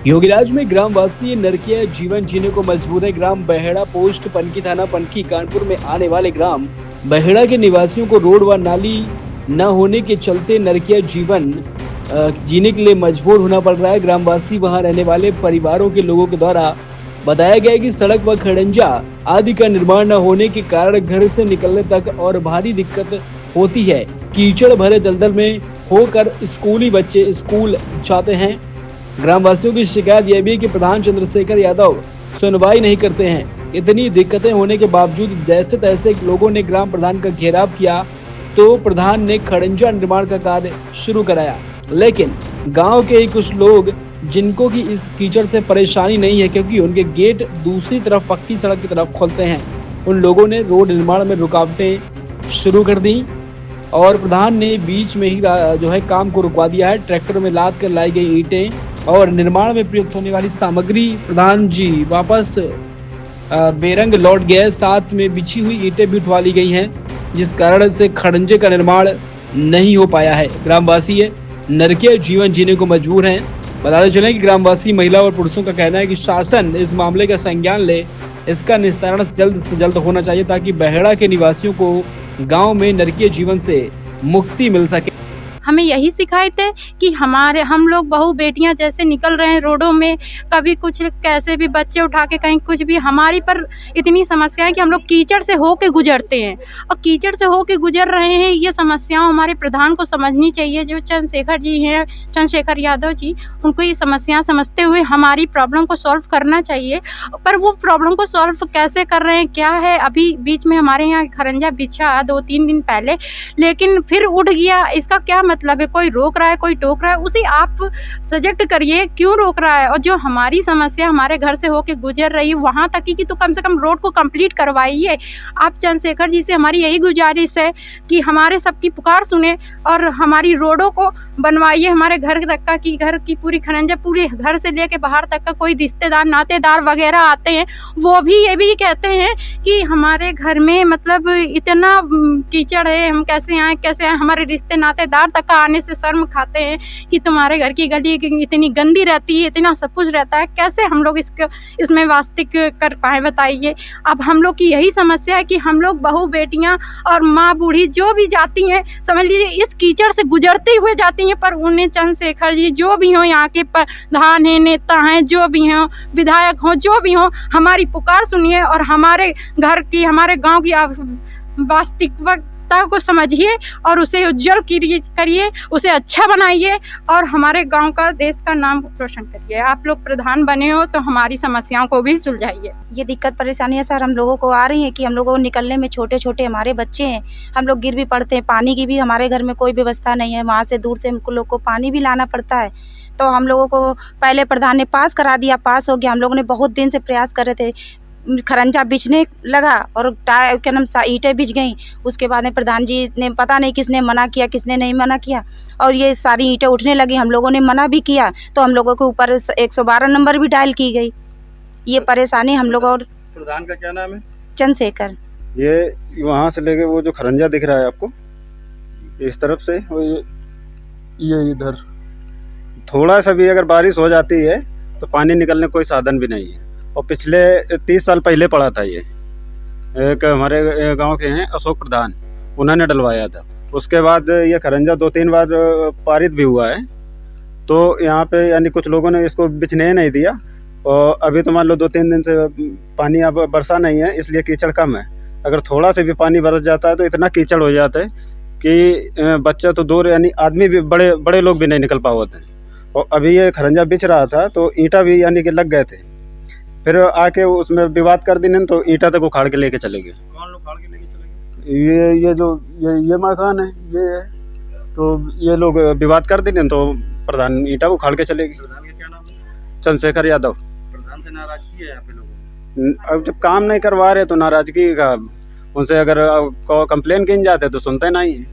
योगीराज में ग्रामवासी नरकीय जीवन जीने को मजबूर है। ग्राम बहेड़ा पोस्ट पनकी थाना पनकी कानपुर में आने वाले ग्राम बहेड़ा के निवासियों को रोड व नाली न होने के चलते नरकीय जीवन जीने के लिए मजबूर होना पड़ रहा है। ग्रामवासी वहां रहने वाले परिवारों के लोगों के द्वारा बताया गया है कि सड़क व खड़ंजा आदि का निर्माण न होने के कारण घर से निकलने तक और भारी दिक्कत होती है। कीचड़ भरे दलदल में होकर स्कूली बच्चे स्कूल जाते हैं। ग्रामवासियों की शिकायत यह भी है कि प्रधान चंद्रशेखर यादव सुनवाई नहीं करते हैं। इतनी दिक्कतें होने के बावजूद जैसे तैसे लोगों ने ग्राम प्रधान का घेराव किया तो प्रधान ने खड़ंजा निर्माण का कार्य शुरू कराया, लेकिन गांव के ही कुछ लोग जिनको कि इस कीचड़ से परेशानी नहीं है क्योंकि उनके गेट दूसरी तरफ पक्की सड़क की तरफ खोलते हैं, उन लोगों ने रोड निर्माण में रुकावटें शुरू कर दी और प्रधान ने बीच में ही जो है काम को रुकवा दिया है। ट्रैक्टर में लाद कर लाई गई ईंटें और निर्माण में प्रयुक्त होने वाली सामग्री प्रधान जी वापस बेरंग लौट गए। साथ में बिछी हुई ईंटें भी उठवा ली गई हैं, जिस कारण से खड़ंजे का निर्माण नहीं हो पाया है। ग्रामवासी नरकीय जीवन जीने को मजबूर हैं। बताते चलें कि ग्रामवासी महिला और पुरुषों का कहना है कि शासन इस मामले का संज्ञान ले, इसका निस्तारण जल्द से जल्द होना चाहिए ताकि बहेड़ा के निवासियों को गांव में नरकीय जीवन से मुक्ति मिल सके। हमें यही शिकायत है कि हम लोग बहू बेटियां जैसे निकल रहे हैं रोडों में, कभी कुछ कैसे भी बच्चे उठा के कहीं कुछ भी, हमारी पर इतनी समस्या है कि हम लोग कीचड़ से होके गुजरते हैं और कीचड़ से होके गुजर रहे हैं। ये समस्याओं हमारे प्रधान को समझनी चाहिए, जो चंद्रशेखर जी हैं, चंद्रशेखर यादव जी, उनको ये समस्या समझते हुए हमारी प्रॉब्लम को सॉल्व करना चाहिए। पर वो प्रॉब्लम को सॉल्व कैसे कर रहे हैं क्या है, अभी बीच में हमारे यहाँ खरंजा बिछा 2-3 दिन पहले, लेकिन फिर उठ गया। इसका क्या मतलब है? कोई रोक रहा है, कोई टोक रहा है, उसे आप सजेक्ट करिए क्यों रोक रहा है। और जो हमारी समस्या हमारे घर से होके गुजर रही है वहाँ तक की तो कम से कम रोड को कंप्लीट करवाइए। आप चंद्रशेखर जी से हमारी यही गुजारिश है कि हमारे सबकी पुकार सुने और हमारी रोडों को बनवाइए। हमारे घर तक की घर की पूरी खरंजा, पूरे घर से लेके बाहर तक का कोई रिश्तेदार नातेदार वगैरह आते हैं, वो भी ये भी कहते हैं कि हमारे घर में मतलब इतना कीचड़ है, हम कैसे आए कैसे आए। हमारे रिश्ते नातेदार तक आने से शर्म खाते हैं कि तुम्हारे घर की गली इतनी गंदी रहती है, इतना सब कुछ रहता है, कैसे हम लोग इसमें वास्तविक कर पाए बताइए। अब हम लोग की यही समस्या है कि हम लोग बहू बेटियां और माँ बूढ़ी जो भी जाती हैं, समझ लीजिए इस कीचड़ से गुजरते हुए जाती हैं, पर उन्हें चंद्रशेखर जी जो भी हों, यहाँ के प्रधान हैं, नेता हैं, जो भी हों, विधायक हों, जो भी हों, हमारी पुकार सुनिए और हमारे घर की, हमारे गाँव की वास्तविकता को समझिए और उसे उज्जवल करिए, उसे अच्छा बनाइए और हमारे गांव का, देश का नाम रोशन करिए। आप लोग प्रधान बने हो तो हमारी समस्याओं को भी सुलझाइए। ये दिक्कत परेशानियां सर हम लोगों को आ रही हैं कि हम लोगों को निकलने में, छोटे छोटे हमारे बच्चे हैं, हम लोग गिर भी पड़ते हैं। पानी की भी हमारे घर में कोई व्यवस्था नहीं है, वहाँ से दूर से हम लोग को पानी भी लाना पड़ता है। तो हम लोगों को पहले प्रधान ने पास करा दिया, पास हो गया। हम लोगों ने बहुत दिन से प्रयास कर रहे थे, खरंजा बिछने लगा और क्या नाम ईंटें बिछ गई। उसके बाद में प्रधान जी ने पता नहीं किसने मना किया, किसने नहीं मना किया, और ये सारी ईंटें उठने लगी। हम लोगों ने मना भी किया तो हम लोगों के ऊपर 112 नंबर भी डायल की गई। ये परेशानी हम लोग। और प्रधान का क्या नाम है? चंद्रशेखर। ये वहाँ से लेके वो जो खरंजा दिख रहा है आपको इस तरफ से, और ये इधर थोड़ा सा भी अगर बारिश हो जाती है तो पानी निकलने कोई साधन भी नहीं है। और पिछले 30 साल पहले पड़ा था। ये एक हमारे गांव के हैं अशोक प्रधान, उन्होंने डलवाया था। उसके बाद ये खरंजा 2-3 बार पारित भी हुआ है। तो यहाँ पे यानी कुछ लोगों ने इसको बिछने नहीं दिया और अभी तो मान लो 2-3 दिन से पानी अब बरसा नहीं है, इसलिए कीचड़ कम है। अगर थोड़ा से भी पानी बरस जाता है तो इतना कीचड़ हो जाता है कि बच्चा तो दूर, यानी आदमी भी, बड़े लोग भी नहीं निकल पाते हैं। और अभी ये खरंजा बिछ रहा था तो ईंटा भी यानी कि लग गए थे, फिर आके उसमें विवाद कर दी तो ईंटा तक उखाड़ के लेके चले गए। कौन लोग उखाड़ के लेके चले गए? ये जो ये मकान है, ये है, तो ये लोग विवाद कर दी तो प्रधान ईंटा उखाड़ के चले गए। प्रधान का क्या नाम है? चंद्रशेखर यादव। प्रधान से नाराजगी है यहाँ पे लोगों? अब जब काम नहीं करवा रहे तो नाराजगी का, उनसे अगर कंप्लेन की जाते तो सुनते नहीं।